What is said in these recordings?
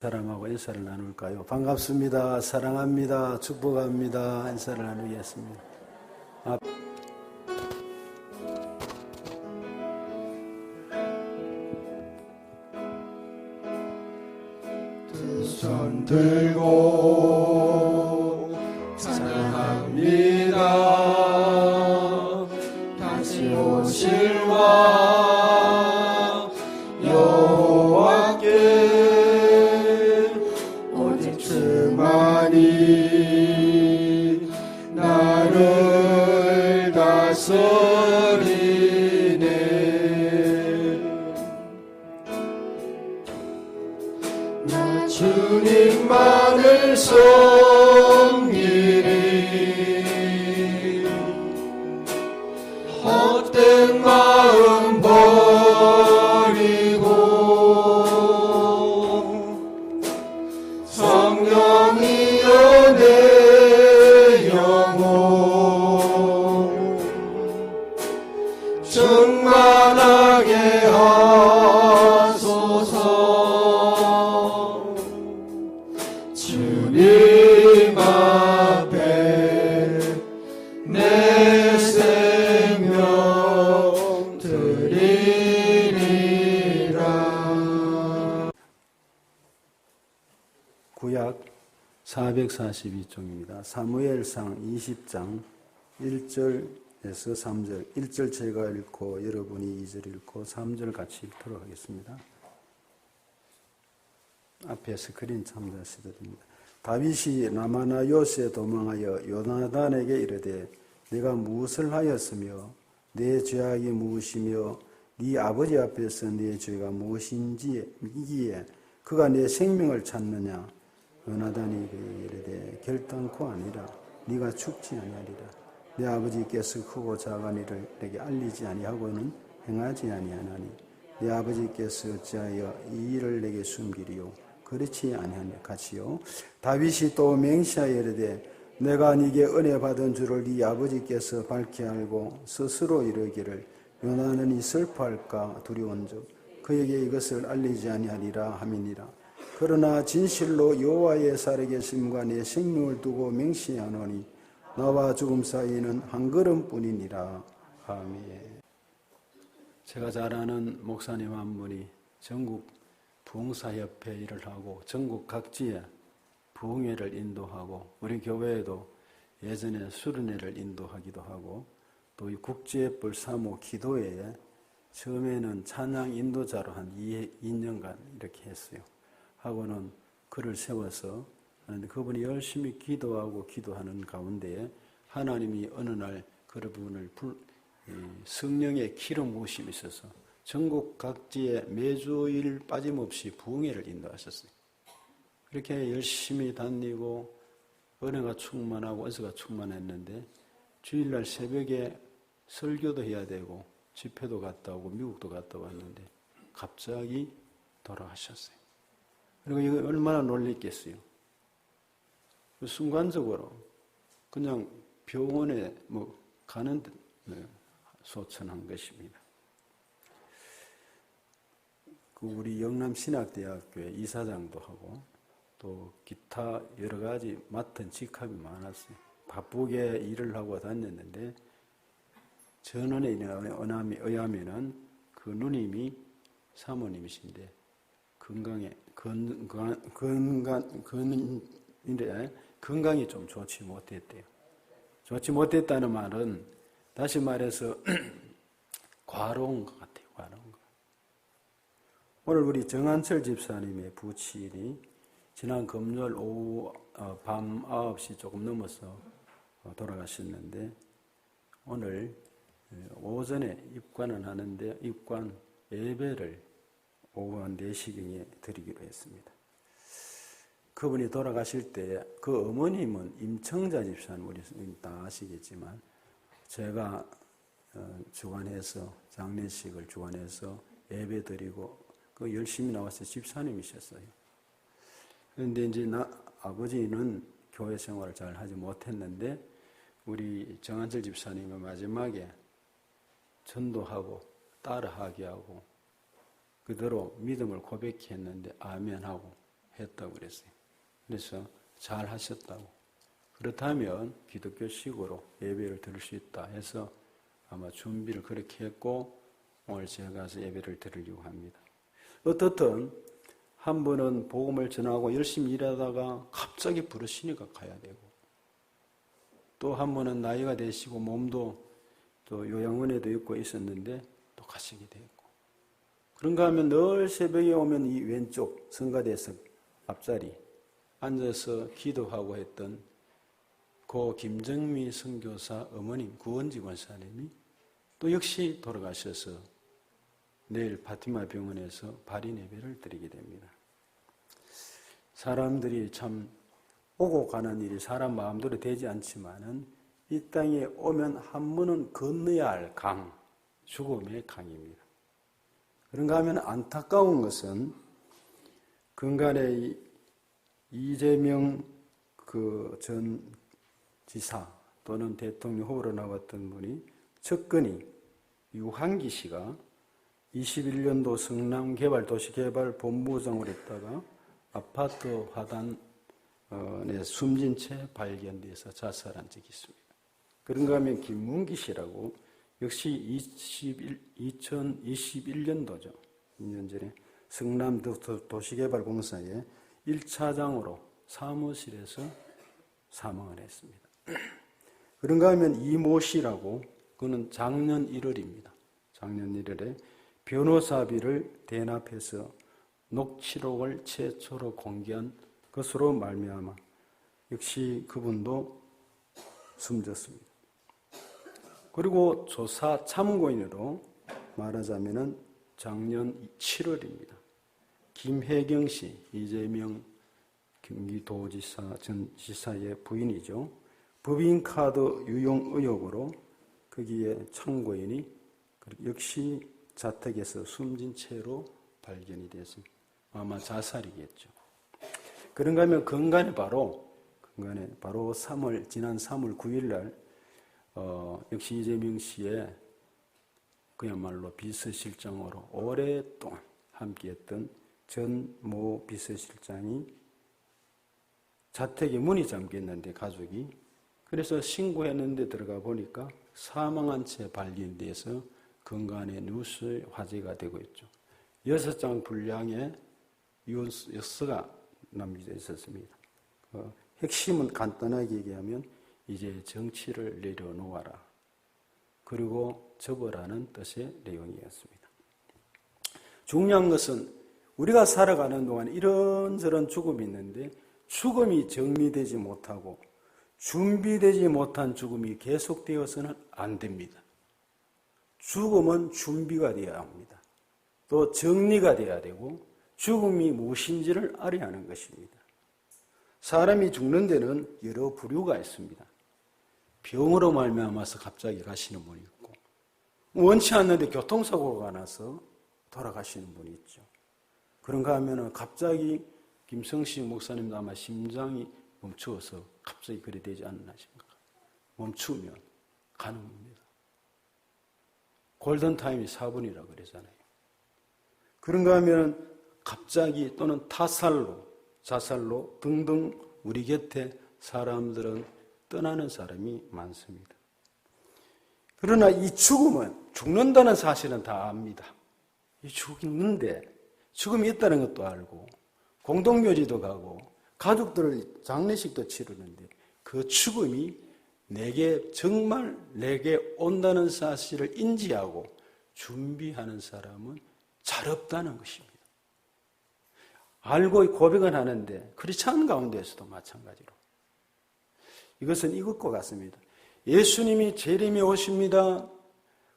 사람하고 인사를 나눌까요? 반갑습니다. 사랑합니다. 축복합니다. 인사를 나누겠습니다. 두 손 들고 사랑합니다. 다시 오실 왕 여호와께 오직 주만이 나를 다스리네. 나 주님만을 섬기리. 헛된 마음 버리고 성령이여 내 영혼 충만하게 하소서. 주님 앞에 내 생명 드리리라. 구약 442쪽입니다. 사무엘상 20장 1절에서 3절, 1절 제가 읽고 여러분이 2절 읽고 3절 같이 읽도록 하겠습니다. 앞에 스크린 참조하셔도 됩니다. 다윗이 라마나요스에 도망하여 요나단에게 이르되 내가 무엇을 하였으며 내 죄악이 무엇이며 네 아버지 앞에서 내 죄가 무엇인지이기에 그가 내 생명을 찾느냐. 요나단이 그에게 이르되 결단코 아니라 네가 죽지 아니하리라. 내 아버지께서 크고 작은 일을 내게 알리지 아니하고는 행하지 아니하나니 내 아버지께서 어찌하여 이 일을 내게 숨기리요. 그렇지 아니하냐 같이요. 다윗이 또 맹세하여 이르되 내가 네게 은혜 받은 줄을 네 아버지께서 밝히 알고 스스로 이르기를 요나단이 슬퍼할까 두려운즉 그에게 이것을 알리지 아니하리라 함이니라. 그러나 진실로 여호와의 살아계심과 내 생명을 두고 맹세하노니 나와 죽음 사이에는 한 걸음뿐이니라. 아멘. 제가 잘 아는 목사님 한 분이 전국 부흥사협회 일을 하고 전국 각지에 부흥회를 인도하고 우리 교회에도 예전에 수련회를 인도하기도 하고 또 이 국제불 사모 기도회에 처음에는 찬양 인도자로 한 2년간 이렇게 했어요. 하고는 그를 세워서 하는데 그분이 열심히 기도하고 기도하는 가운데에 하나님이 어느 날 그분을 성령의 기름 부으심이 있어서 전국 각지에 매주일 빠짐없이 부흥회를 인도하셨어요. 그렇게 열심히 다니고 은혜가 충만하고 은사가 충만했는데 주일날 새벽에 설교도 해야 되고 집회도 갔다 오고 미국도 갔다 왔는데 갑자기 돌아가셨어요. 그리고 이거 얼마나 놀랬겠어요. 순간적으로 그냥 병원에 가는 데 소천한 것입니다. 우리 영남신학대학교에 이사장도 하고 또 기타 여러 가지 맡은 직함이 많았어요. 바쁘게 일을 하고 다녔는데 전원에 의하면은 그 누님이 사모님이신데 건강이 좀 좋지 못했대요. 좋지 못했다는 말은 다시 말해서 과로한 것 같아요. 과로한 것. 오늘 우리 정한철 집사님의 부친이 지난 금요일 오후 밤 9시 조금 넘어서 돌아가셨는데 오늘 오전에 입관은 하는데 입관 예배를 오후 한 4시경에 드리기로 했습니다. 그분이 돌아가실 때 그 어머님은 임청자 집사님 우리 다 아시겠지만 제가 주관해서 장례식을 주관해서 예배 드리고 그 열심히 나와서 집사님이셨어요. 그런데 이제 아버지는 교회 생활을 잘 하지 못했는데 우리 정한철 집사님은 마지막에 전도하고 따라하게 하고 그대로 믿음을 고백했는데 아멘하고 했다고 그랬어요. 그래서 잘 하셨다고. 그렇다면 기독교식으로 예배를 드릴 수 있다 해서 아마 준비를 그렇게 했고 오늘 제가 가서 예배를 드리려고 합니다. 어떻든 한 분은 복음을 전하고 열심히 일하다가 갑자기 부르시니까 가야 되고, 또 한 분은 나이가 되시고 몸도 또 요양원에도 있고 있었는데 또 가시게 되고, 그런가 하면 늘 새벽에 오면 이 왼쪽 성가대석 앞자리 앉아서 기도하고 했던 고 김정미 선교사 어머님, 구원지 권사님이 또 역시 돌아가셔서 내일 파티마 병원에서 발인 예배를 드리게 됩니다. 사람들이 참 오고 가는 일이 사람 마음대로 되지 않지만은 이 땅에 오면 한 번은 건너야 할 강, 죽음의 강입니다. 그런가 하면 안타까운 것은 근간에 이재명 전 지사 또는 대통령 후보로 나왔던 분이 측근이 유한기 씨가 21년도 성남개발도시개발본부장으로 했다가 아파트 화단에 숨진 채 발견돼서 자살한 적이 있습니다. 그런가 하면 김문기 씨라고 역시 2021년도죠. 2년 전에 성남도시개발공사의 1차장으로 사무실에서 사망을 했습니다. 그런가 하면 이모 씨라고, 그는 작년 1월입니다. 작년 1월에 변호사비를 대납해서 녹취록을 최초로 공개한 것으로 말미암아 역시 그분도 숨졌습니다. 그리고 조사 참고인으로 말하자면은 작년 7월입니다. 김혜경 씨, 이재명 경기도지사 전 지사의 부인이죠. 법인카드 유용 의혹으로 거기에 참고인이 역시 자택에서 숨진 채로 발견이 됐습니다. 아마 자살이겠죠. 그런가 하면 근간에 바로 지난 3월 9일 날 역시 이재명 씨의 그야말로 비서실장으로 오랫동안 함께했던 전 모 비서실장이 자택에 문이 잠겼는데 가족이, 그래서 신고했는데 들어가 보니까 사망한 채 발견돼서 근간에 뉴스에 화제가 되고 있죠. 6장 분량의 뉴스가 남겨져 있었습니다. 핵심은 간단하게 얘기하면 이제 정치를 내려놓아라, 그리고 접어라는 뜻의 내용이었습니다. 중요한 것은 우리가 살아가는 동안 이런저런 죽음이 있는데 죽음이 정리되지 못하고 준비되지 못한 죽음이 계속되어서는 안 됩니다. 죽음은 준비가 되어야 합니다. 또 정리가 되어야 되고 죽음이 무엇인지를 알아야 하는 것입니다. 사람이 죽는 데는 여러 부류가 있습니다. 병으로 말미암아서 갑자기 가시는 분이 있고, 원치 않는데 교통사고가 나서 돌아가시는 분이 있죠. 그런가 하면 갑자기 김성식 목사님도 아마 심장이 멈추어서 갑자기 그리 되지 않나 싶습니다. 멈추면 가는 겁니다. 골든타임이 4분이라고 그러잖아요. 그런가 하면 갑자기 또는 타살로, 자살로 등등 우리 곁에 사람들은 떠나는 사람이 많습니다. 그러나 이 죽음은, 죽는다는 사실은 다 압니다. 이 죽는데 죽음이 있다는 것도 알고 공동묘지도 가고 가족들 장례식도 치르는데 그 죽음이 정말 내게 온다는 사실을 인지하고 준비하는 사람은 잘 없다는 것입니다. 알고 고백은 하는데 그렇지 않은 가운데에서도 마찬가지로 이것은 이것과 같습니다. 예수님이 재림에 오십니다.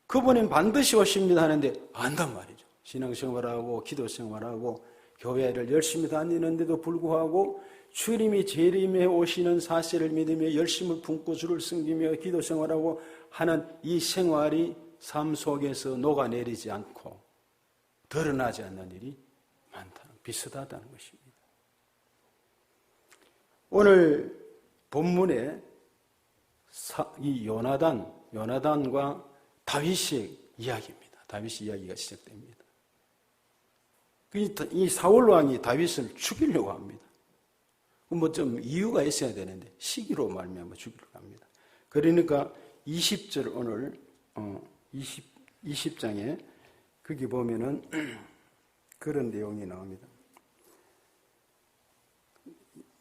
그분은 반드시 오십니다 하는데 안단 말이죠. 신앙생활하고 기도생활하고 교회를 열심히 다니는데도 불구하고 주님이 재림에 오시는 사실을 믿으며 열심을 품고 주를 섬기며 기도생활하고 하는 이 생활이 삶 속에서 녹아내리지 않고 드러나지 않는 일이 많다는, 비슷하다는 것입니다. 오늘 본문에 이 요나단과 다윗의 이야기입니다. 다윗의 이야기가 시작됩니다. 이 사울 왕이 다윗을 죽이려고 합니다. 뭐 좀 이유가 있어야 되는데 시기로 말미암아 죽이려고 합니다. 그러니까 20절 오늘 20장에 거기 보면은 그런 내용이 나옵니다.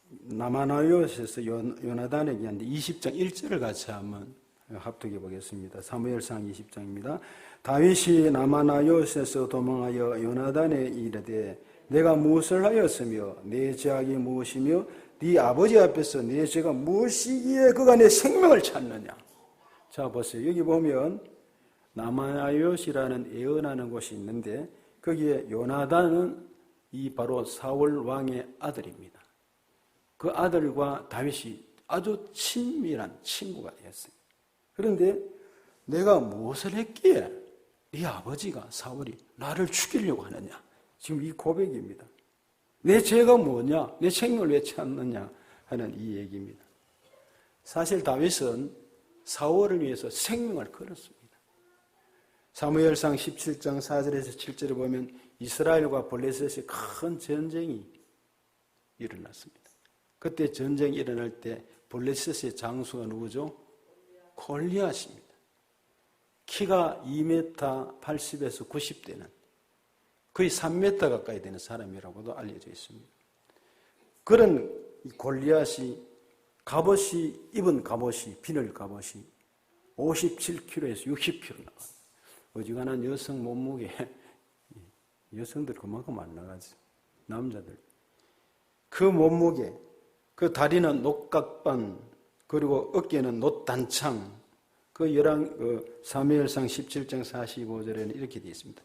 나마나요에서 요나단에게 하는데 20장 1절을 같이 한번 합독해 보겠습니다. 사무엘상 20장입니다. 다윗이 나마나요에서 도망하여 요나단에 이르되 내가 무엇을 하였으며 내 죄악이 무엇이며 네 아버지 앞에서 내 죄가 무엇이기에 그가 내 생명을 찾느냐. 자 보세요. 여기 보면 나마나요시라는 예언하는 곳이 있는데 거기에 요나단은 이 바로 사울 왕의 아들입니다. 그 아들과 다윗이 아주 친밀한 친구가 되었어요. 그런데 내가 무엇을 했기에 네 아버지가 사울이 나를 죽이려고 하느냐. 지금 이 고백입니다. 내 죄가 뭐냐? 내 생명을 왜 찾느냐 하는 이 얘기입니다. 사실 다윗은 사울을 위해서 생명을 걸었습니다. 사무엘상 17장 4절에서 7절에 보면 이스라엘과 블레셋의 큰 전쟁이 일어났습니다. 그때 전쟁이 일어날 때 블레셋의 장수가 누구죠? 골리앗입니다. 키가 2m 80에서 90대는 거의 3m 가까이 되는 사람이라고도 알려져 있습니다. 그런 골리앗이 입은 갑옷이 비늘 갑옷이 57kg에서 60kg 나가요. 어지간한 여성 몸무게, 여성들 그만큼 안 나가죠. 남자들. 그 몸무게, 그 다리는 녹각반, 그리고 어깨는 놋단창. 사무엘상 17장 45절에는 이렇게 되어 있습니다.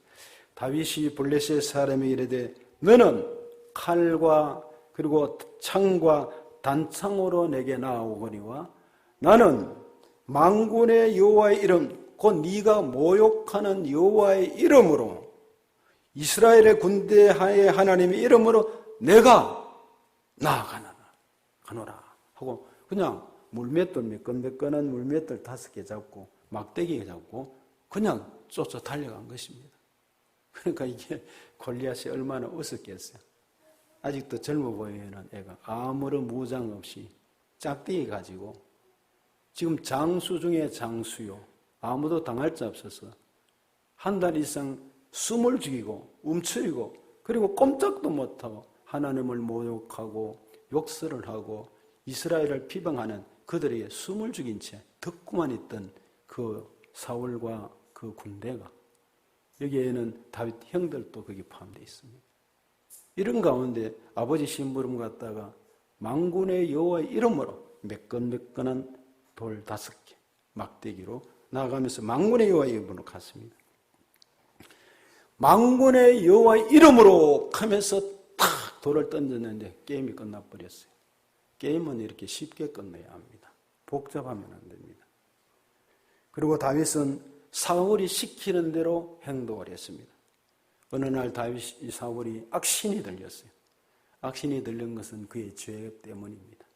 다윗이 블레셋 사람에게 이르되 너는 칼과 그리고 창과 단창으로 내게 나아오거니와 나는 만군의 여호와의 이름 곧 네가 모욕하는 여호와의 이름으로 이스라엘의 군대하의 하나님의 이름으로 내가 나아가노라 하고 그냥 물맷돌 매끈매끈한 물맷돌 5개 잡고 막대기 잡고 그냥 쫓아 달려간 것입니다. 그러니까 이게 골리앗이 얼마나 웃었겠어요. 아직도 젊어 보이는 애가 아무런 무장 없이 짝대기 가지고 지금 장수 중에 장수요. 아무도 당할 자 없어서 한 달 이상 숨을 죽이고 움츠리고 그리고 꼼짝도 못하고 하나님을 모욕하고 욕설을 하고 이스라엘을 비방하는 그들에게 숨을 죽인 채 듣고만 있던 그 사울과 그 군대가 여기에는 다윗 형들도 거기 포함되어 있습니다. 이런 가운데 아버지 심부름 갖다가 만군의 여호와의 이름으로 매끈매끈한 돌 5개 막대기로 나아가면서 만군의 여호와의 이름으로 갔습니다. 만군의 여호와의 이름으로 하면서 탁 돌을 던졌는데 게임이 끝나버렸어요. 게임은 이렇게 쉽게 끝내야 합니다. 복잡하면 안 됩니다. 그리고 다윗은 사울이 시키는 대로 행동을 했습니다. 어느 날 사울이 악신이 들렸어요. 악신이 들린 것은 그의 죄 때문입니다.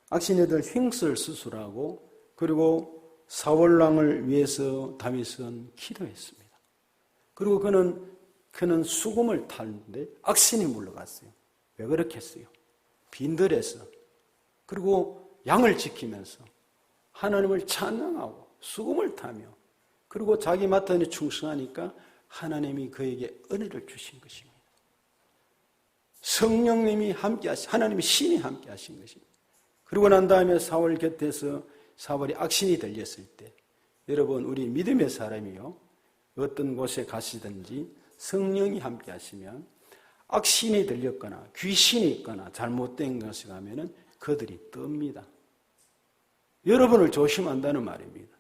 악신이 들 흉술 수술하고 그리고 사울왕을 위해서 다윗은 기도했습니다. 그리고 그는 수금을 타는데 악신이 물러갔어요. 왜 그렇게 했어요? 빈들에서 그리고 양을 지키면서 하나님을 찬양하고 수금을 타며 그리고 자기 맡은 충성하니까 하나님이 그에게 은혜를 주신 것입니다. 성령님이 함께하신 하나님의 신이 함께하신 것입니다. 그리고 난 다음에 사울 곁에서 사울이 악신이 들렸을 때 여러분 우리 믿음의 사람이요 어떤 곳에 가시든지 성령이 함께하시면 악신이 들렸거나 귀신이 있거나 잘못된 것을 하면은 그들이 뜹니다. 여러분을 조심한다는 말입니다.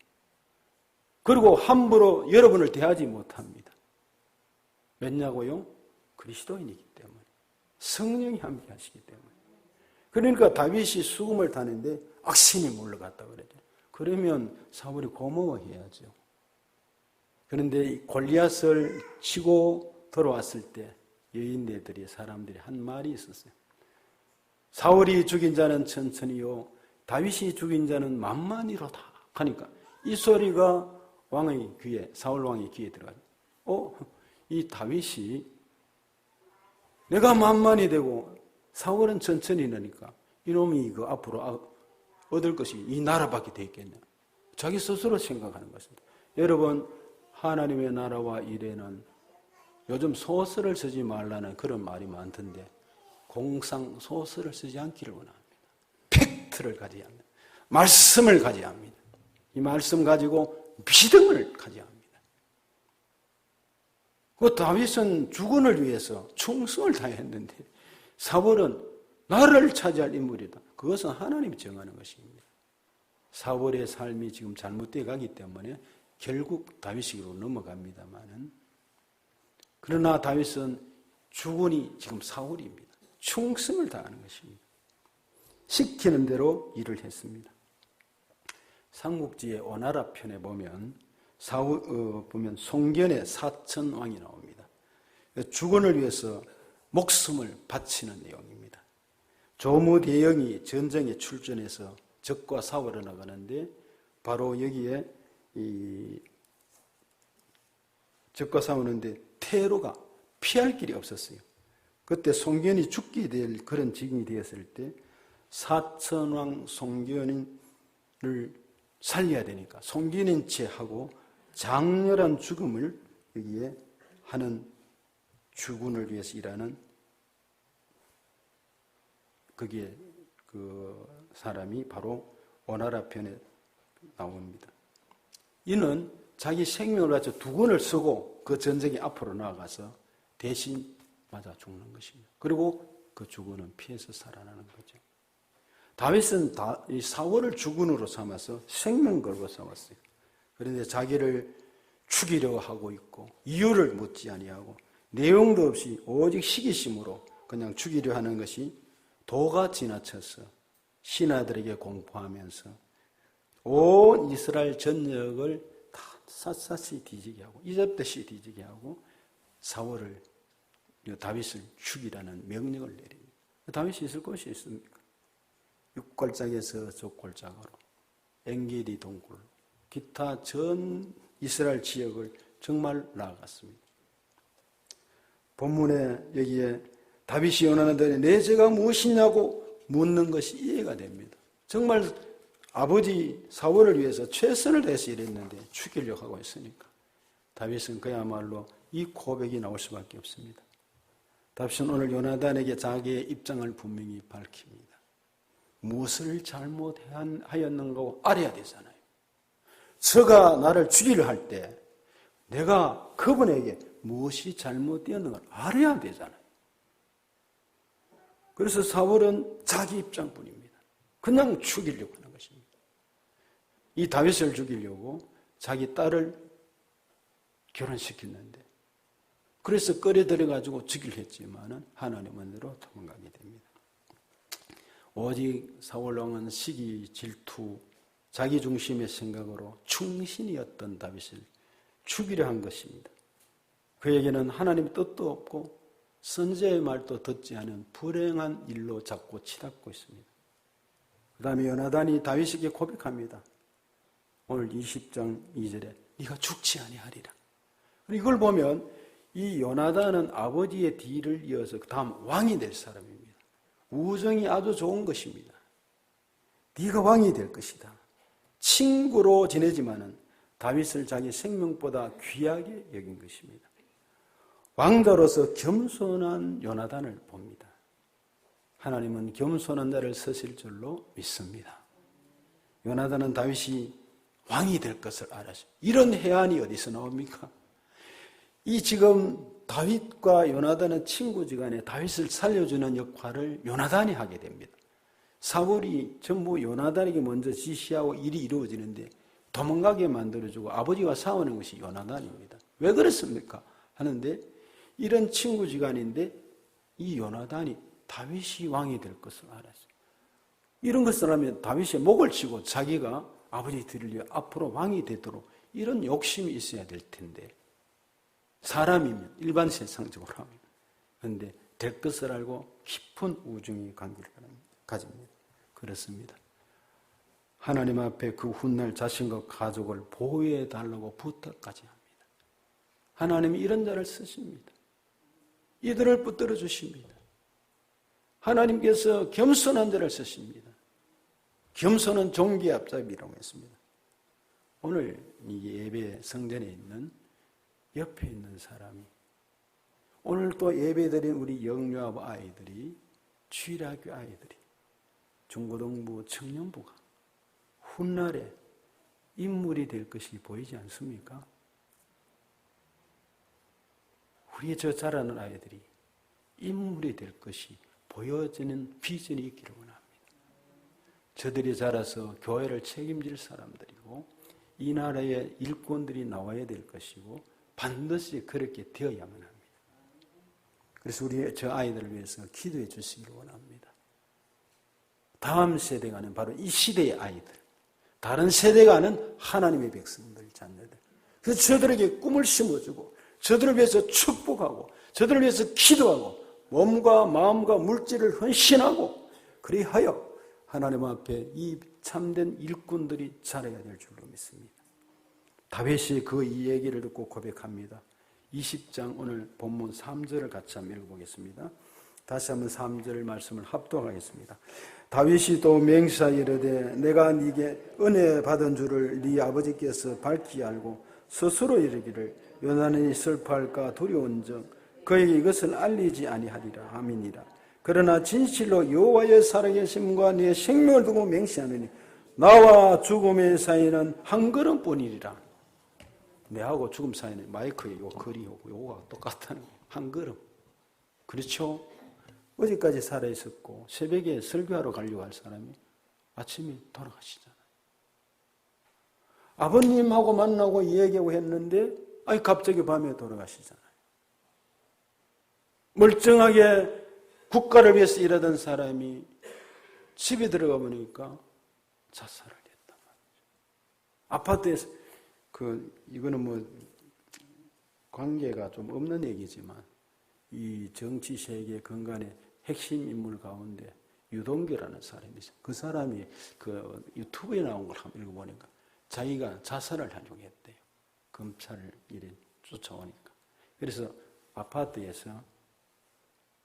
그리고 함부로 여러분을 대하지 못합니다. 왜냐고요? 그리스도인이기 때문에. 성령이 함께 하시기 때문에. 그러니까 다윗이 수금을 타는데 악신이 물러갔다 그러죠. 그러면 사울이 고마워해야죠. 그런데 골리앗을 치고 돌아왔을 때 여인네들이 사람들이 한 말이 있었어요. 사울이 죽인 자는 천천히요 다윗이 죽인 자는 만만히로다 하니까 이 소리가 왕의 귀에 사울 왕의 귀에 들어가요. 이 다윗이 내가 만만히 되고 사울은 천천히 되니까 이놈이 그 앞으로 얻을 것이 이 나라밖에 돼 있겠냐. 자기 스스로 생각하는 것입니다. 여러분, 하나님의 나라와 일에는 요즘 소설을 쓰지 말라는 그런 말이 많던데 공상 소설을 쓰지 않기를 원합니다. 팩트를 가져야 합니다. 말씀을 가져야 합니다. 이 말씀 가지고 믿음을 가져야 합니다. 그 다윗은 주군을 위해서 충성을 다했는데 사울은 나를 차지할 인물이다. 그것은 하나님이 정하는 것입니다. 사울의 삶이 지금 잘못되어 가기 때문에 결국 다윗에게로 넘어갑니다만은, 그러나 다윗은 주군이 지금 사울입니다. 충성을 다하는 것입니다. 시키는 대로 일을 했습니다. 삼국지의 오나라 편에 보면 보면 송견의 사천왕이 나옵니다. 주군을 위해서 목숨을 바치는 내용입니다. 조무대영이 전쟁에 출전해서 적과 싸우러 나가는데 바로 여기에 적과 싸우는데 퇴로가 피할 길이 없었어요. 그때 송견이 죽게 될 그런 지경이 되었을 때 사천왕 송견을 살려야 되니까 송견인 채 하고 장렬한 죽음을 여기에 하는 주군을 위해서 일하는 거기에 그 사람이 바로 오나라 편에 나옵니다. 이는 자기 생명을 바쳐 두군을 쓰고 그 전쟁에 앞으로 나아가서 대신 맞아 죽는 것입니다. 그리고 그 주군은 피해서 살아나는 거죠. 다윗은 이 사울을 주군으로 삼아서 생명 걸고 싸웠어요. 그런데 자기를 죽이려고 하고 있고 이유를 묻지 아니하고 내용도 없이 오직 시기심으로 그냥 죽이려 하는 것이 도가 지나쳐서 신하들에게 공포하면서 온 이스라엘 전역을 다 샅샅이 뒤지게 하고 이집듯이 뒤지게 하고 사울을, 다윗을 죽이라는 명령을 내립니다. 다윗이 있을 곳이 있습니까? 육골짜기에서 족골짜기로, 엔게디 동굴로, 기타 전 이스라엘 지역을 정말 나아갔습니다. 본문에 여기에 다윗이 원하는 내 죄가 무엇이냐고 묻는 것이 이해가 됩니다. 정말 아버지 사울을 위해서 최선을 다해서 일했는데 죽이려고 하고 있으니까 다윗은 그야말로 이 고백이 나올 수밖에 없습니다. 다윗은 오늘 요나단에게 자기의 입장을 분명히 밝힙니다. 무엇을 잘못하였는가 알아야 되잖아요. 저가 나를 죽이려 할 때 내가 그분에게 무엇이 잘못되었는가 알아야 되잖아요. 그래서 사울은 자기 입장뿐입니다. 그냥 죽이려고 하는 것입니다. 이 다윗을 죽이려고 자기 딸을 결혼시켰는데 그래서 끌어들여가지고 죽이려 했지만은 하나님 은혜로 도망가게 됩니다. 오직 사울왕은 시기, 질투, 자기 중심의 생각으로 충신이었던 다윗을 죽이려 한 것입니다. 그에게는 하나님의 뜻도 없고 선지자의 말도 듣지 않은 불행한 일로 자꾸 치닫고 있습니다. 그 다음에 요나단이 다윗에게 고백합니다. 오늘 20장 2절에 네가 죽지 아니하리라. 이걸 보면 이 요나단은 아버지의 뒤를 이어서 그 다음 왕이 될 사람입니다. 우정이 아주 좋은 것입니다. 네가 왕이 될 것이다. 친구로 지내지만은 다윗을 자기 생명보다 귀하게 여긴 것입니다. 왕자로서 겸손한 요나단을 봅니다. 하나님은 겸손한 자를 쓰실 줄로 믿습니다. 요나단은 다윗이 왕이 될 것을 알았어요. 이런 해안이 어디서 나옵니까? 이 지금 다윗과 요나단은 친구지간에 다윗을 살려주는 역할을 요나단이 하게 됩니다. 사울이 전부 요나단에게 먼저 지시하고 일이 이루어지는데 도망가게 만들어주고 아버지와 싸우는 것이 요나단입니다. 왜 그렇습니까? 하는데 이런 친구지간인데 이 요나단이 다윗이 왕이 될 것을 알았어요. 이런 것을 하면 다윗의 목을 치고 자기가 아버지 들을 위해 앞으로 왕이 되도록 이런 욕심이 있어야 될 텐데 사람이면 일반 세상적으로 하면 그런데 될 것을 알고 깊은 우정의 관계를 가집니다. 그렇습니다. 하나님 앞에 그 훗날 자신과 가족을 보호해 달라고 부탁까지 합니다. 하나님이 이런 자를 쓰십니다. 이들을 붙들어 주십니다. 하나님께서 겸손한 자를 쓰십니다. 겸손은 종기의 앞잡이라고 했습니다. 오늘 이 예배 성전에 있는 옆에 있는 사람이 오늘 또 예배드린 우리 영유아부 아이들이 주일학교 아이들이 중고등부 청년부가 훗날에 인물이 될 것이 보이지 않습니까? 우리 저 자라는 아이들이 인물이 될 것이 보여지는 비전이 있기를 원합니다. 저들이 자라서 교회를 책임질 사람들이고 이 나라의 일꾼들이 나와야 될 것이고 반드시 그렇게 되어야만 합니다. 그래서 우리 저 아이들을 위해서 기도해 주시기를 원합니다. 다음 세대가는 바로 이 시대의 아이들, 다른 세대가는 하나님의 백성들, 자녀들. 그래서 저들에게 꿈을 심어주고 저들을 위해서 축복하고 저들을 위해서 기도하고 몸과 마음과 물질을 헌신하고 그리하여 하나님 앞에 이 참된 일꾼들이 자라야 될 줄로 믿습니다. 다윗이 그 이 얘기를 듣고 고백합니다. 20장 오늘 본문 3절을 같이 한번 읽어보겠습니다. 다시 한번 3절 말씀을 합독하겠습니다. 다윗이 또 맹세하여 이르되 내가 네게 은혜 받은 줄을 네 아버지께서 밝히 알고 스스로 이르기를 요나단이 슬퍼할까 두려운즉 그에게 이것을 알리지 아니하리라 함이니라. 그러나 진실로 여호와의 살아계심과 네 생명을 두고 맹세하느니 나와 죽음의 사이는 한 걸음뿐이리라. 내하고 죽음 사이는 마이크의 요 거리하고 요거가 똑같다는 거예요. 한 걸음. 그렇죠? 어제까지 살아있었고 새벽에 설교하러 가려고 할 사람이 아침에 돌아가시잖아요. 아버님하고 만나고 얘기하고 했는데 갑자기 밤에 돌아가시잖아요. 멀쩡하게 국가를 위해서 일하던 사람이 집에 들어가 보니까 자살을 했단 말이죠. 아파트에서 이거는 뭐 관계가 좀 없는 얘기지만 이 정치 세계 근간의 핵심 인물 가운데 유동규라는 사람이 있어요. 그 사람이 그 유튜브에 나온 걸 한번 읽어보니까 자기가 자살을 하려고 했대요. 검찰 일에 쫓아오니까. 그래서 아파트에서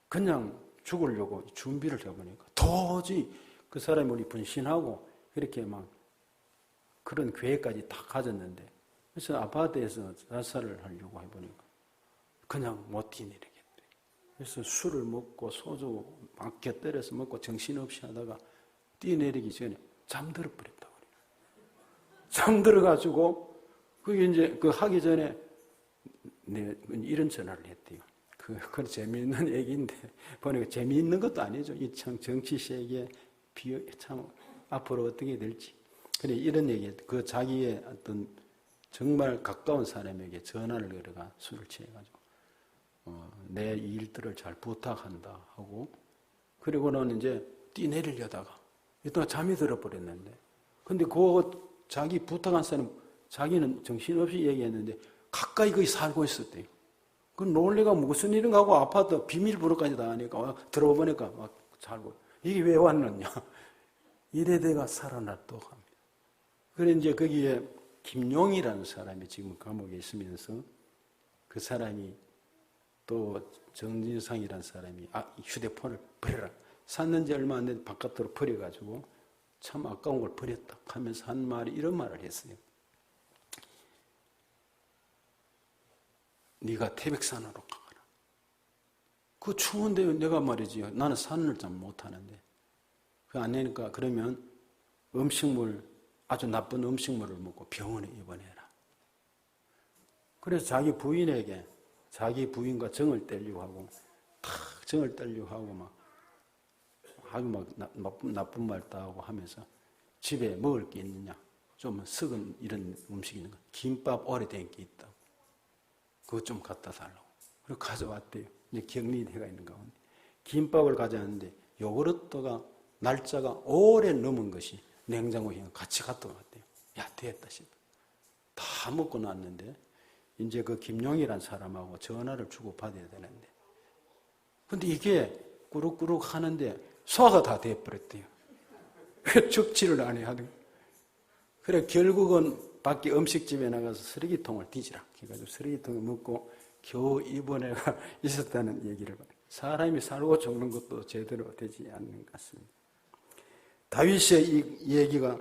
그냥 죽으려고 준비를 해보니까 도저히 그 사람이 우리 분신하고 그렇게 막 그런 계획까지 다 가졌는데 그래서 아파트에서 자살을 하려고 해보니까 그냥 못 뛰내리겠대. 그래서 술을 먹고 소주 막 곁들여서 먹고 정신없이 하다가 뛰내리기 전에 잠들어 버렸다고 그래요. 잠들어가지고 그게 이제 하기 전에 이런 전화를 했대요. 그건 재미있는 얘기인데 보니까 재미있는 것도 아니죠. 이 참 정치 세계 참 앞으로 어떻게 될지. 그래 이런 얘기, 자기의 어떤 정말 가까운 사람에게 전화를 걸어가 술을 취해가지고 내 일들을 잘 부탁한다 하고 그리고는 이제 뛰내리려다가 이따가 잠이 들어버렸는데 근데 자기 부탁한 사람 자기는 정신없이 얘기했는데 가까이 거기 살고 있었대요. 그 논리가 무슨 일인가 하고 아파트 비밀번호까지 다 하니까 들어가 보니까 막 살고 이게 왜 왔느냐 이래대가 살아났다고 합니다. 그래 이제 거기에 김용이라는 사람이 지금 감옥에 있으면서 그 사람이 또 정진상이라는 사람이 휴대폰을 버려라 샀는지 얼마 안 된 바깥으로 버려가지고 참 아까운 걸 버렸다 하면서 한 말이 이런 말을 했어요. 네가 태백산으로 가거라. 그 추운데 내가 말이지 나는 산을 잘 못하는데 안 내니까 그러면 아주 나쁜 음식물을 먹고 병원에 입원해라. 그래서 자기 부인과 정을 떼려고 하고 정을 떼려고 하고 나쁜 말도 하고 하면서 집에 먹을 게 있느냐 좀 썩은 이런 음식이 있는 거 김밥 오래된 게 있다고 그것 좀 갖다 달라고 그리고 가져왔대요. 이제 격리대가 있는 가운데 김밥을 가져왔는데 요구르트가 날짜가 오래 넘은 것이 냉장고에 같이 갖다 왔대요. 야 됐다 싶어. 다 먹고 났는데 이제 그 김용이란 사람하고 전화를 주고 받아야 되는데 근데 이게 꾸룩꾸룩 하는데 소화가 다 돼버렸대요. 적지를 안 해야 하더라고요. 그래 결국은 밖에 음식집에 나가서 쓰레기통을 뒤지라 해가지고 쓰레기통에 먹고 겨우 입원해가 있었다는 얘기를 봐요. 사람이 살고 죽는 것도 제대로 되지 않는 것 같습니다. 다윗의 이 얘기가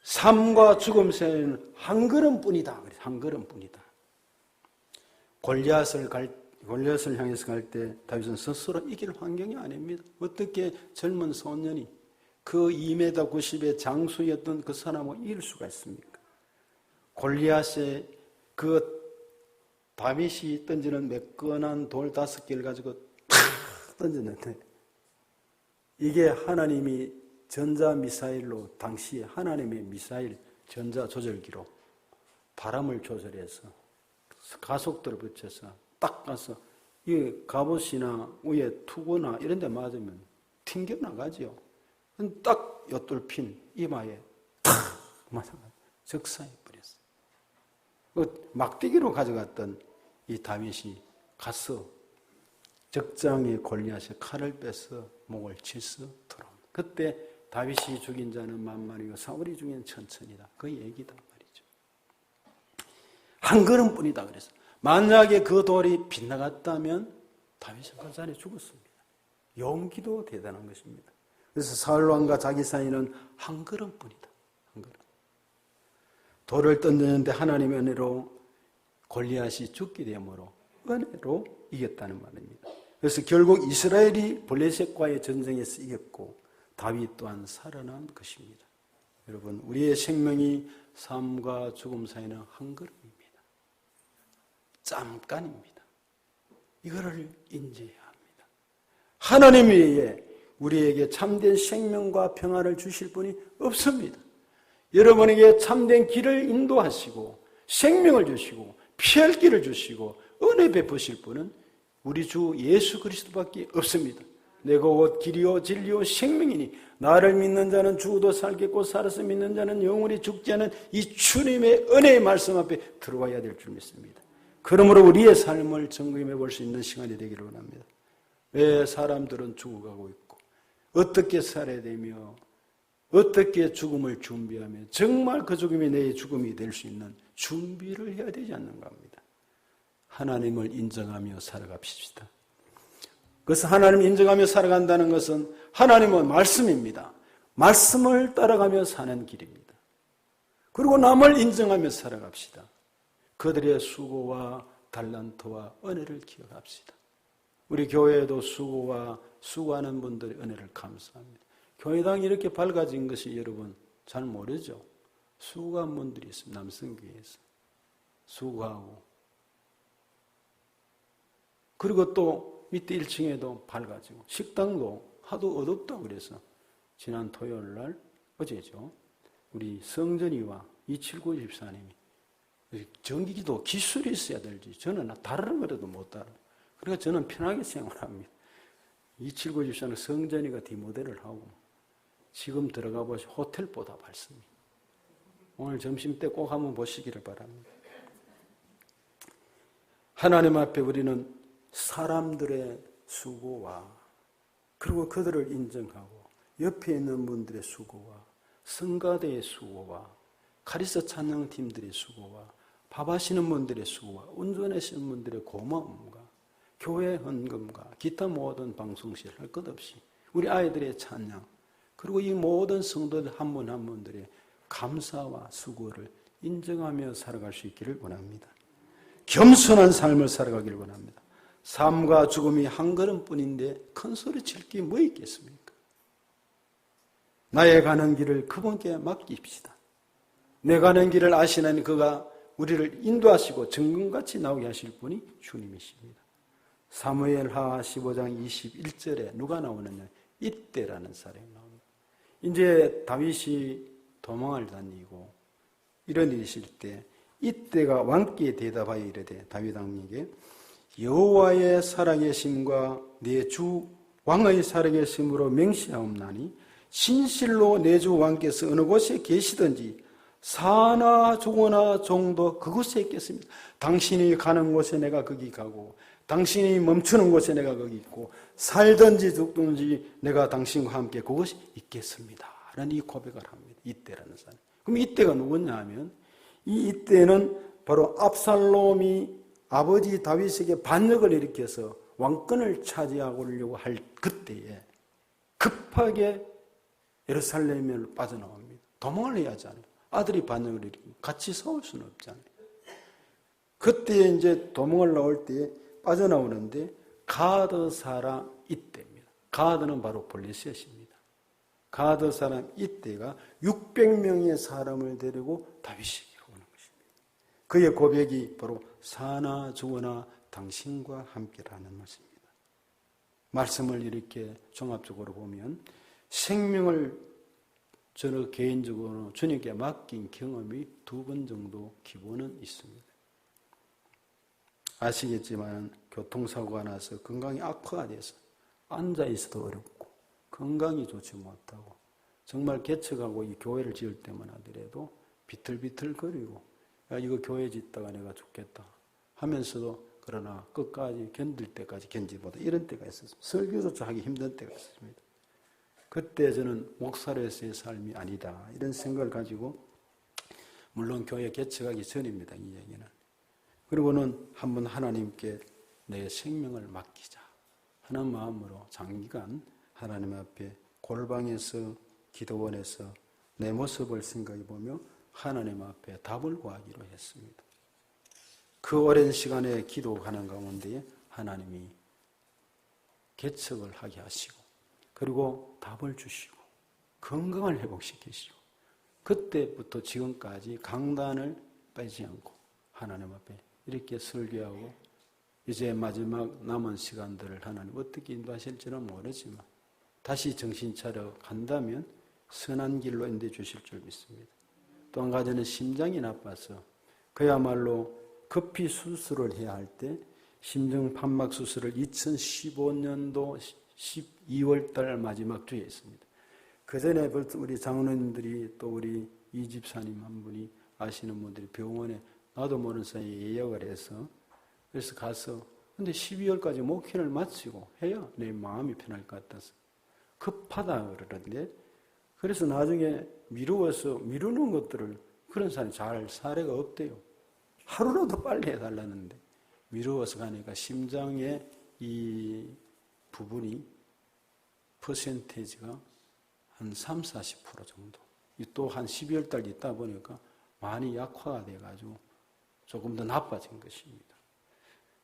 삶과 죽음 사이에는 한 걸음뿐이다. 한 걸음뿐이다. 골리앗을 향해서 갈 때 다윗은 스스로 이길 환경이 아닙니다. 어떻게 젊은 소년이 그 2m 90의 장수였던 그 사람을 이길 수가 있습니까? 골리앗의 그 다윗이 던지는 매끈한 돌 5개를 가지고 탁 던졌는데 이게 하나님이 전자미사일로 당시 하나님의 미사일 전자조절기로 바람을 조절해서 가속도를 붙여서 딱 가서 이 갑옷이나 위에 투구나 이런 데 맞으면 튕겨나가죠. 딱 엿돌핀 이마에 탁 맞아가지고 적사해버렸어요. 그 막대기로 가져갔던 이 다윗이 가서 적장에 골리앗의 칼을 빼서 목을 치서 돌아옵니다. 그때 다윗이 죽인 자는 만만이고 사울이 죽인 천천이다. 그 얘기다 말이죠. 한 걸음뿐이다 그래서 만약에 그 돌이 빗나갔다면 다윗은 그 자리에 죽었습니다. 용기도 대단한 것입니다. 그래서 사울 왕과 자기 사이는 한 걸음뿐이다. 한 걸음. 돌을 던졌는데 하나님의 은혜로 골리앗이 죽게 되므로 은혜로 이겼다는 말입니다. 그래서 결국 이스라엘이 블레셋과의 전쟁에서 이겼고 다윗 또한 살아난 것입니다. 여러분, 우리의 생명이 삶과 죽음 사이는 한 걸음입니다. 잠깐입니다. 이거를 인지해야 합니다. 하나님 외에 우리에게 참된 생명과 평안을 주실 분이 없습니다. 여러분에게 참된 길을 인도하시고 생명을 주시고 피할 길을 주시고 은혜 베푸실 분은 우리 주 예수 그리스도밖에 없습니다. 내가 곧 길이요 진리요 생명이니 나를 믿는 자는 죽어도 살겠고 살아서 믿는 자는 영원히 죽지 않은 이 주님의 은혜의 말씀 앞에 들어와야 될 줄 믿습니다. 그러므로 우리의 삶을 점검해 볼 수 있는 시간이 되기를 원합니다. 왜 사람들은 죽어가고 있고 어떻게 살아야 되며 어떻게 죽음을 준비하며 정말 그 죽음이 내 죽음이 될 수 있는 준비를 해야 되지 않는가 합니다. 하나님을 인정하며 살아갑시다. 그래서 하나님을 인정하며 살아간다는 것은 하나님은 말씀입니다. 말씀을 따라가며 사는 길입니다. 그리고 남을 인정하며 살아갑시다. 그들의 수고와 달란트와 은혜를 기억합시다. 우리 교회에도 수고하는 분들의 은혜를 감사합니다. 교회당이 이렇게 밝아진 것이 여러분 잘 모르죠? 수고한 분들이 있습니다. 남성교회에서 수고하고 그리고 또 밑에 1층에도 밝아지고 식당도 하도 어둡다고 그래서 지난 토요일 날 어제죠. 우리 성전이와 279 집사님이 정기기도 기술이 있어야 될지 저는 다른 거라도 못 따라. 그러니까 저는 편하게 생활합니다. 279 집사는 성전이가 디모델을 하고 지금 들어가 보시 호텔보다 밝습니다. 오늘 점심 때 꼭 한번 보시기를 바랍니다. 하나님 앞에 우리는 사람들의 수고와 그리고 그들을 인정하고 옆에 있는 분들의 수고와 성가대의 수고와 카리스 찬양팀들의 수고와 밥하시는 분들의 수고와 운전하시는 분들의 고마움과 교회 헌금과 기타 모든 방송실 할 것 없이 우리 아이들의 찬양 그리고 이 모든 성도들 한 분 한 분들의 감사와 수고를 인정하며 살아갈 수 있기를 원합니다. 겸손한 삶을 살아가기를 원합니다. 삶과 죽음이 한 걸음뿐인데 큰 소리 칠 게 뭐 있겠습니까? 나의 가는 길을 그분께 맡깁시다. 내 가는 길을 아시는 그가 우리를 인도하시고 정금같이 나오게 하실 분이 주님이십니다. 사무엘하 15장 21절에 누가 나오느냐? 이때라는 사람이 나옵니다. 이제 다윗이 도망을 다니고 이런 일이 있을 때 이때가 왕께 대답하여 이르되 다윗 왕에게 여호와의 살아계심과 내 주 왕의 살아계심으로 맹세하옵나니 진실로 내 주 왕께서 어느 곳에 계시든지 사나 죽으나 종도 그곳에 있겠습니다. 당신이 가는 곳에 내가 거기 가고 당신이 멈추는 곳에 내가 거기 있고 살든지 죽든지 내가 당신과 함께 그곳에 있겠습니다. 라는 이 고백을 합니다. 이때라는 사람. 그럼 이때가 누구냐 하면 이 이때는 바로 압살롬이 아버지 다윗에게 반역을 일으켜서 왕권을 차지하려고 할 그때에 급하게 예루살렘을 빠져나옵니다. 도망을 해야 하잖아요. 아들이 반역을 일으키면 같이 싸울 수는 없잖아요. 그때 이제 도망을 나올 때에 빠져나오는데 가드 사람 이때입니다. 가드는 바로 블레셋입니다. 가드 사람 이때가 600명의 사람을 데리고 다윗에게 오는 것입니다. 그의 고백이 바로 사나 죽으나 당신과 함께라는 말씀입니다. 말씀을 이렇게 종합적으로 보면 생명을 저는 개인적으로 주님께 맡긴 경험이 2번 정도 기본은 있습니다. 아시겠지만 교통사고가 나서 건강이 악화가 돼서 앉아있어도 어렵고 건강이 좋지 못하고 정말 개척하고 이 교회를 지을 때만 하더라도 비틀비틀거리고 야 이거 교회 짓다가 내가 죽겠다 하면서도 그러나 끝까지 견딜 때까지 견디보다 이런 때가 있었습니다. 설교조차 하기 힘든 때가 있었습니다. 그때 저는 목사로서의 삶이 아니다 이런 생각을 가지고 물론 교회 개척하기 전입니다. 이 얘기는. 그리고는 한번 하나님께 내 생명을 맡기자 하는 마음으로 장기간 하나님 앞에 골방에서 기도원에서 내 모습을 생각해 보며 하나님 앞에 답을 구하기로 했습니다. 그 오랜 시간에 기도하는 가운데 하나님이 개척을 하게 하시고 그리고 답을 주시고 건강을 회복시키시고 그때부터 지금까지 강단을 빼지 않고 하나님 앞에 이렇게 설교하고 이제 마지막 남은 시간들을 하나님 어떻게 인도하실지는 모르지만 다시 정신 차려 간다면 선한 길로 인도해 주실 줄 믿습니다. 또 한 가지는 심장이 나빠서 그야말로 급히 수술을 해야 할 때 심장 판막 수술을 2015년도 12월 달 마지막 주에 했습니다. 그 전에 우리 장로님들이 또 우리 이 집사님 한 분이 아시는 분들이 병원에 나도 모르는 사이에 예약을 해서 그래서 가서 근데 12월까지 목회를 마치고 해야 내 마음이 편할 것 같아서 급하다 그러는데 그래서 나중에 미루는 것들을 그런 사람이 잘 사례가 없대요. 하루라도 빨리 해달라는데 미루어서 가니까 심장의 이 부분이 퍼센테이지가 한 30-40% 정도 또 한 12월 달 있다 보니까 많이 약화가 돼가지고 조금 더 나빠진 것입니다.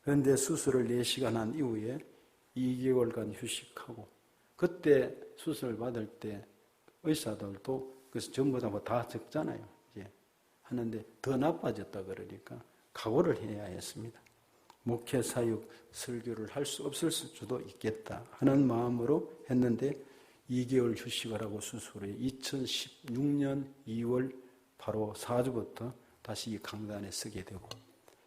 그런데 수술을 4시간 한 이후에 2개월간 휴식하고 그때 수술을 받을 때 의사들도 그래서 전부 다 적잖아요. 이제 하는데 더 나빠졌다 그러니까 각오를 해야 했습니다. 목회 사역 설교를 할 수 없을 수도 있겠다 하는 마음으로 했는데 2개월 휴식을 하고 수술에 2016년 2월 바로 4주부터 다시 이 강단에 서게 되고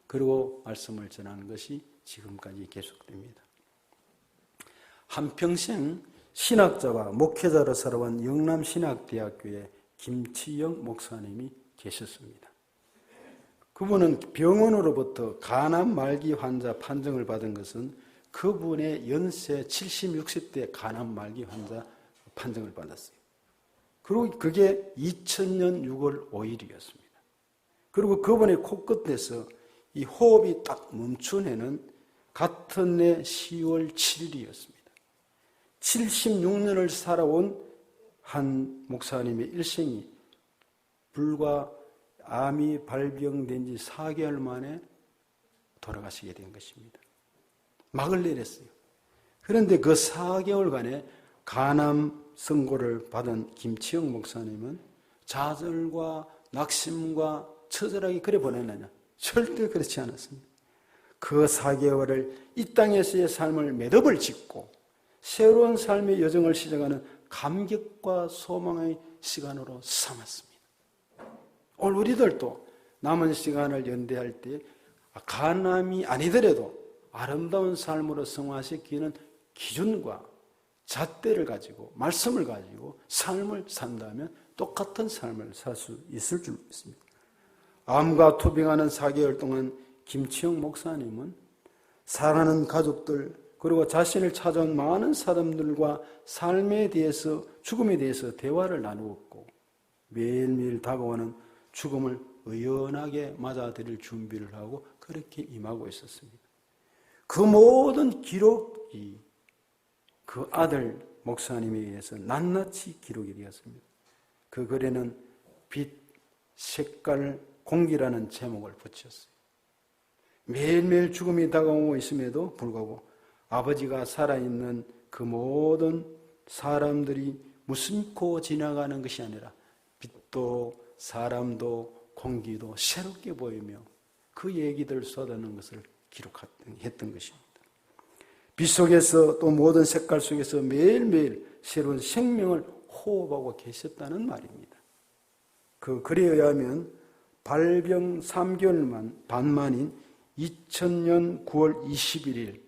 그리고 말씀을 전하는 것이 지금까지 계속됩니다. 한평생 신학자와 목회자로 살아온 영남신학대학교에 김치영 목사님이 계셨습니다. 그분은 병원으로부터 간암 말기 환자 판정을 받은 것은 그분의 연세 70, 60대 간암 말기 환자 판정을 받았어요. 그리고 그게 2000년 6월 5일이었습니다. 그리고 그분의 코끝에서 이 호흡이 딱 멈춘 해는 같은 해 10월 7일이었습니다. 76년을 살아온 한 목사님의 일생이 불과 암이 발병된 지 4개월 만에 돌아가시게 된 것입니다. 막을 내렸어요. 그런데 그 4개월간에 간암 선고를 받은 김치영 목사님은 좌절과 낙심과 처절하게 그래 보냈느냐? 절대 그렇지 않았습니다. 그 4개월을 이 땅에서의 삶을 매듭을 짓고 새로운 삶의 여정을 시작하는 감격과 소망의 시간으로 삼았습니다. 오늘 우리들도 남은 시간을 연대할 때 간암이 아니더라도 아름다운 삶으로 성화시키는 기준과 잣대를 가지고 말씀을 가지고 삶을 산다면 똑같은 삶을 살 수 있을 줄 믿습니다. 암과 투병하는 4개월 동안 김치영 목사님은 사랑하는 가족들 그리고 자신을 찾아온 많은 사람들과 삶에 대해서 죽음에 대해서 대화를 나누었고 매일매일 다가오는 죽음을 의연하게 맞아들일 준비를 하고 그렇게 임하고 있었습니다. 그 모든 기록이 그 아들 목사님에 의해서 낱낱이 기록이 되었습니다. 그 글에는 빛, 색깔, 공기라는 제목을 붙였어요. 매일매일 죽음이 다가오고 있음에도 불구하고 아버지가 살아있는 그 모든 사람들이 무심코 지나가는 것이 아니라 빛도 사람도 공기도 새롭게 보이며 그 얘기들을 쏟아내는 것을 기록했던 것입니다. 빛 속에서 또 모든 색깔 속에서 매일매일 새로운 생명을 호흡하고 계셨다는 말입니다. 그 글에 의하면 발병 3개월 반 만인 2000년 9월 21일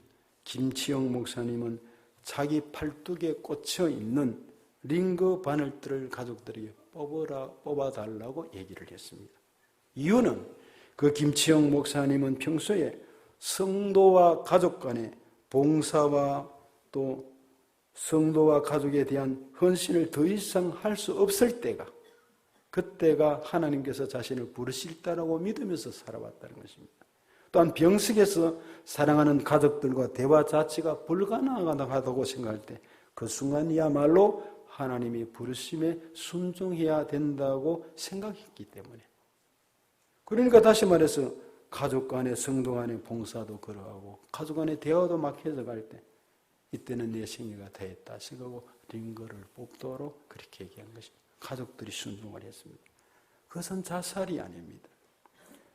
김치영 목사님은 자기 팔뚝에 꽂혀 있는 링거 바늘들을 가족들에게 뽑아달라고 얘기를 했습니다. 이유는 그 김치영 목사님은 평소에 성도와 가족 간의 봉사와 또 성도와 가족에 대한 헌신을 더 이상 할 수 없을 때가, 그때가 하나님께서 자신을 부르실 때라고 믿으면서 살아왔다는 것입니다. 또한 병석에서 사랑하는 가족들과 대화 자체가 불가능하다고 생각할 때 그 순간이야말로 하나님이 부르심에 순종해야 된다고 생각했기 때문에, 그러니까 다시 말해서 가족 간의 성도 간의 봉사도 그러하고 가족 간의 대화도 막 해석할 때 이때는 내 생애가 되었다 생각하고 링거를 뽑도록 그렇게 얘기한 것입니다. 가족들이 순종을 했습니다. 그것은 자살이 아닙니다.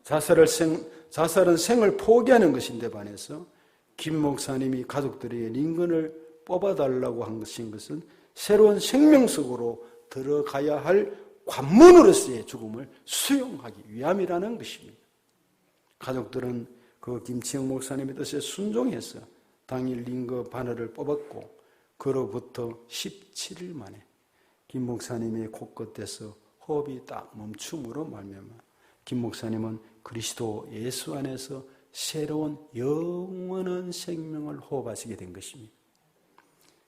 자살은 생을 포기하는 것인데 반해서 김 목사님이 가족들에게 링건을 뽑아달라고 한 것은 새로운 생명 속으로 들어가야 할 관문으로서의 죽음을 수용하기 위함이라는 것입니다. 가족들은 그 김치영 목사님의 뜻에 순종해서 당일 링거 바늘을 뽑았고 그로부터 17일 만에 김 목사님의 코끝에서 호흡이 딱 멈춤으로 말미암아 김 목사님은 그리스도 예수 안에서 새로운 영원한 생명을 호흡하시게 된 것입니다.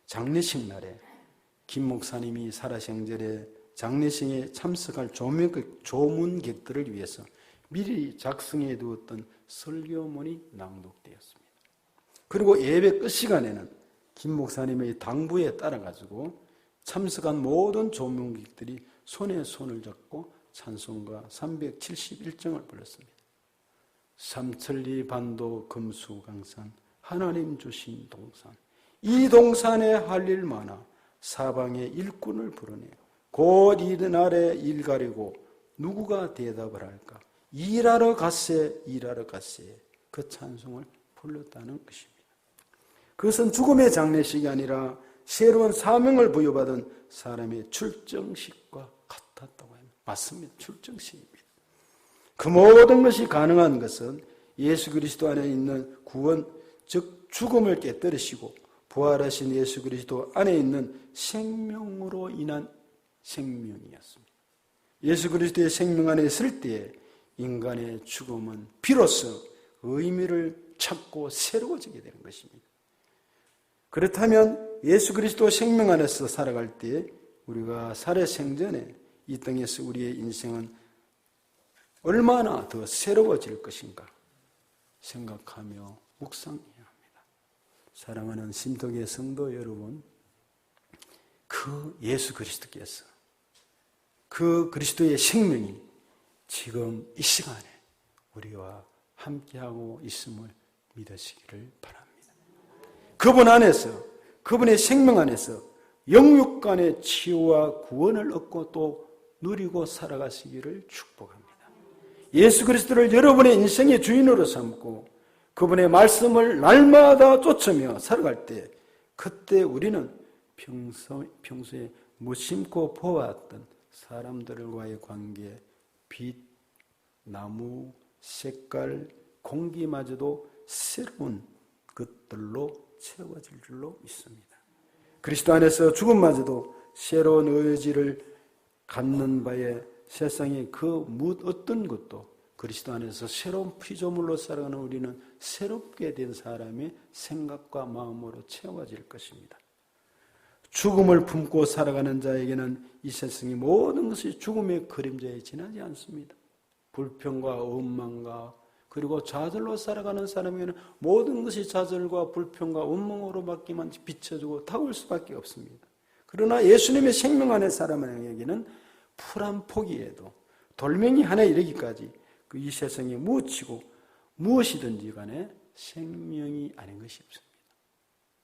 장례식 날에 김 목사님이 살아생전에 장례식에 참석할 조문객들을 위해서 미리 작성해 두었던 설교문이 낭독되었습니다. 그리고 예배 끝 시간에는 김 목사님의 당부에 따라가지고 참석한 모든 조문객들이 손에 손을 잡고 찬송가 371정을 불렀습니다. 삼천리 반도 금수강산 하나님 주신 동산, 이 동산에 할 일 많아 사방에 일꾼을 부르네요. 곧 이날에 일 가리고 누구가 대답을 할까? 일하러 갔세 일하러 갔세, 그 찬송을 불렀다는 것입니다. 그것은 죽음의 장례식이 아니라 새로운 사명을 부여받은 사람의 출정식과 같았다고 합니다. 맞습니다. 출정식입니다. 그 모든 것이 가능한 것은 예수 그리스도 안에 있는 구원, 즉 죽음을 깨뜨리시고 부활하신 예수 그리스도 안에 있는 생명으로 인한 생명이었습니다. 예수 그리스도의 생명 안에 있을 때에 인간의 죽음은 비로소 의미를 찾고 새로워지게 되는 것입니다. 그렇다면 예수 그리스도 생명 안에서 살아갈 때 우리가 살아생전에 이 땅에서 우리의 인생은 얼마나 더 새로워질 것인가 생각하며 묵상해야 합니다. 사랑하는 심덕의 성도 여러분, 그 예수 그리스도께서 그 그리스도의 생명이 지금 이 시간에 우리와 함께하고 있음을 믿으시기를 바랍니다. 그분 안에서, 그분의 생명 안에서 영육간의 치유와 구원을 얻고 또 누리고 살아가시기를 축복합니다. 예수 그리스도를 여러분의 인생의 주인으로 삼고 그분의 말씀을 날마다 쫓으며 살아갈 때, 그때 우리는 평소에 무심코 보았던 사람들과의 관계, 빛, 나무, 색깔, 공기마저도 새로운 것들로 채워질 줄로 믿습니다. 그리스도 안에서 죽음마저도 새로운 의지를 갖는 바에 세상의 그 어떤 것도 그리스도 안에서 새로운 피조물로 살아가는 우리는 새롭게 된 사람의 생각과 마음으로 채워질 것입니다. 죽음을 품고 살아가는 자에게는 이 세상의 모든 것이 죽음의 그림자에 지나지 않습니다. 불평과 원망과 그리고 좌절로 살아가는 사람에게는 모든 것이 좌절과 불평과 원망으로 바뀌만 비춰주고 타올 수밖에 없습니다. 그러나 예수님의 생명 안에 사람에게는 풀 한 포기에도 돌멩이 하나 이르기까지 그 이 세상에 묻히고 무엇이든지 간에 생명이 아닌 것이 없습니다.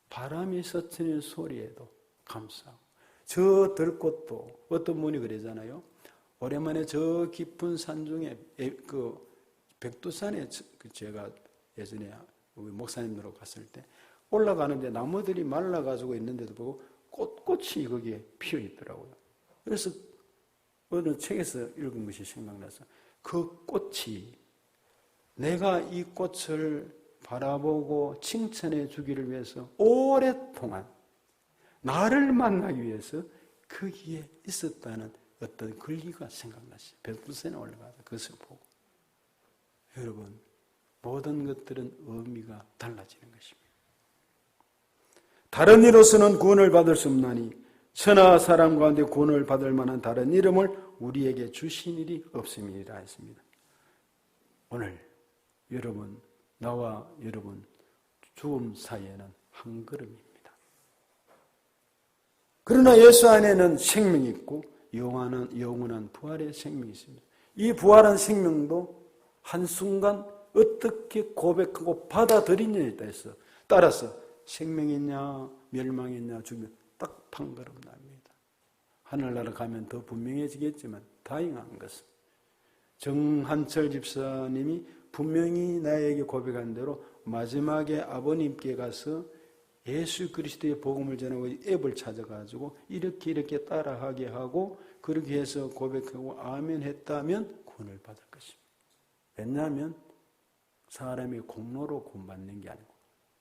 바람이 스치는 소리에도 감사하고, 저 들꽃도 어떤 분이 그러잖아요. 오랜만에 저 깊은 산중에 그 백두산에 제가 예전에 우리 목사님들하고 갔을 때 올라가는데 나무들이 말라가지고 있는데도 보고 꽃꽃이 거기에 피어 있더라고요. 그래서 어느 책에서 읽은 것이 생각나서 그 꽃이 내가 이 꽃을 바라보고 칭찬해 주기를 위해서 오랫동안 나를 만나기 위해서 거기에 있었다는 어떤 근리가 생각났어요. 백두산에 올라가서 그것을 보고. 여러분, 모든 것들은 의미가 달라지는 것입니다. 다른 이로서는 구원을 받을 수 없나니 천하 사람 가운데 구원을 받을 만한 다른 이름을 우리에게 주신 일이 없음이라 했습니다. 오늘 여러분, 나와 여러분 죽음 사이에는 한 걸음입니다. 그러나 예수 안에는 생명이 있고 영원한 부활의 생명이 있습니다. 이 부활한 생명도 한순간 어떻게 고백하고 받아들이느냐에 따라서 생명이냐 멸망이냐 죽으면 딱 한 걸음 납니다. 하늘나라 가면 더 분명해지겠지만 다행한 것은 정한철 집사님이 분명히 나에게 고백한 대로 마지막에 아버님께 가서 예수 그리스도의 복음을 전하고 앱을 찾아가지고 이렇게 따라하게 하고 그렇게 해서 고백하고 아멘 했다면 구원을 받을 것입니다. 왜냐하면 사람이 공로로 구원받는 게 아니고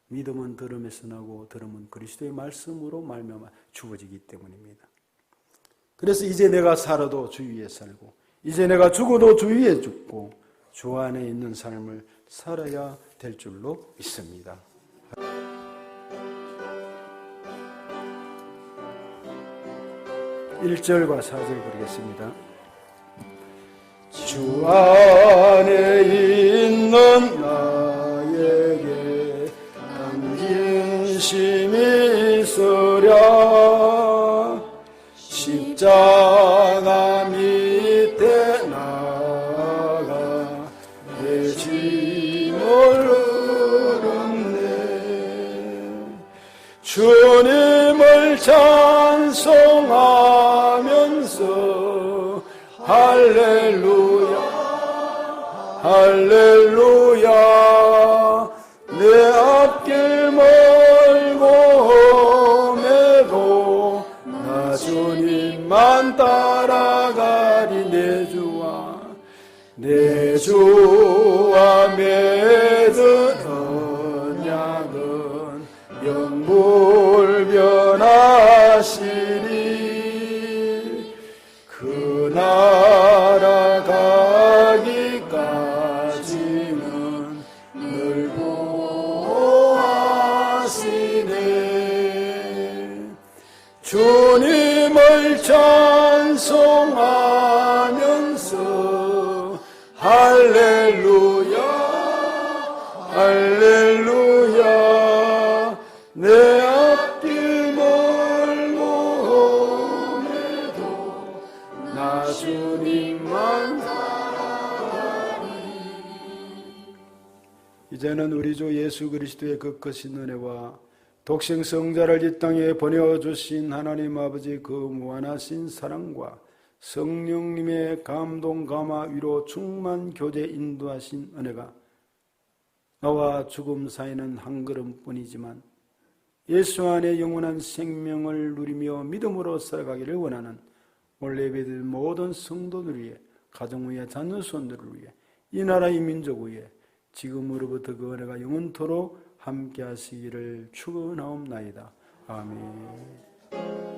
믿음은 들음에서 나고 들음은 그리스도의 말씀으로 말미암아 주어지기 때문입니다. 그래서 이제 내가 살아도 주 위에 살고 이제 내가 죽어도 주 위에 죽고 주 안에 있는 삶을 살아야 될 줄로 믿습니다. 1절과 4절 부르겠습니다. 주 안에 있는 나에게 담긴 심이 있으랴 십자가 밑에 나가 내 짐을 울었네 주님을 찬송하면서 할렐루야 할렐루야 내 앞길 멀고 험해도 나 주님만 따라가리 내 주와 맺은 언약은 영불변하시리 그 나라 가기까지는 늘 보호하시네 주님을 찬송하면서 할렐루야 할렐루야 내 앞길 멀고 험해도 나 주님만 따라가리 이제는 우리 주 예수 그리스도의 그 크신 은혜와 독생성자를 이 땅에 보내주신 하나님 아버지 그 무한하신 사랑과 성령님의 감동, 감화, 위로, 충만, 교제, 인도하신 은혜가 나와 죽음 사이는 한 걸음뿐이지만 예수 안에 영원한 생명을 누리며 믿음으로 살아가기를 원하는 오늘 예배드릴 모든 성도들 위해 가정 위에 자녀손들을 위해 이 나라 이 민족 위에 지금으로부터 그 은혜가 영원토록 함께 하시기를 축원하옵나이다. 아멘.